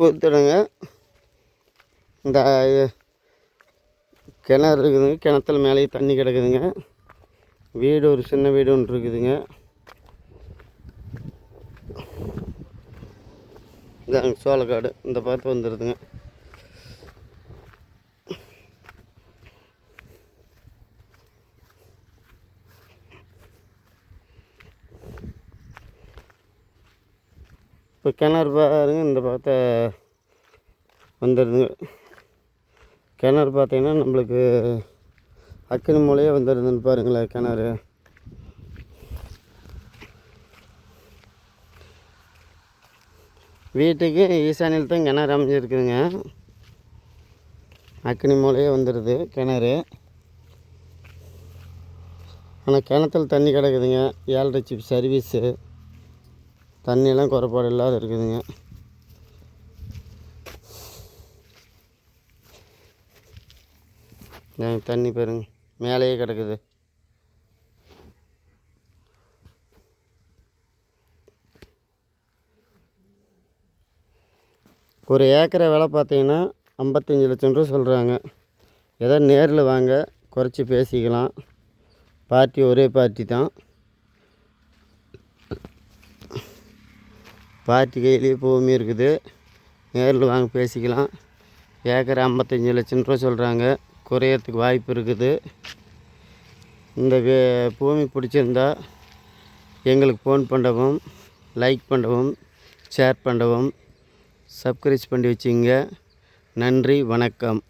ஊற்றுடுங்க. இந்த கிணறு இருக்குதுங்க, கிணத்துல மேலேயே தண்ணி கிடக்குதுங்க. வீடு ஒரு சின்ன வீடு ஒன்று இருக்குதுங்க. இதாங்க சோளக்காடு, இந்த பார்த்து வந்துடுதுங்க. இப்போ கிணறு பாருங்க, இந்த பார்த்த வந்துடுதுங்க. கிணறு பார்த்தீங்கன்னா நம்மளுக்கு அக்கினி மூலையே வந்துடுதுன்னு பாருங்களேன் கிணறு. வீட்டுக்கு ஈசானியில் தான் கிணறு அமைஞ்சிருக்குதுங்க. அக்கினி மூலையே வந்துடுது கிணறு. ஆனால் கிணத்துல தண்ணி கிடக்குதுங்க. 7.5 சிப் சர்வீஸு, தண்ணியெல்லாம் குறைபாடு இல்லாத இருக்குதுங்க. தண்ணி பாருங்க, மேலேயே கிடக்குது. ஒரு ஏக்கரை விலை பார்த்தீங்கன்னா 55 லட்சம் ரூபா சொல்கிறாங்க. ஏதோ நேரில் வாங்க, குறைச்சி பேசிக்கலாம். பார்ட்டி ஒரே பார்ட்டி தான். பார்ட்டி கையிலேயே பூமி இருக்குது. நேரில் வாங்க பேசிக்கலாம். ஏக்கரை 55 லட்சம் ரூபா சொல்கிறாங்க. குறையறதுக்கு வாய்ப்பு இருக்குது. இந்த பூமி பிடிச்சிருந்தா எங்களுக்கு ஃபோன் பண்ணவும், லைக் பண்ணவும், ஷேர் பண்ணவும், சப்ஸ்கிரைப் பண்ணி வச்சுங்க. நன்றி, வணக்கம்.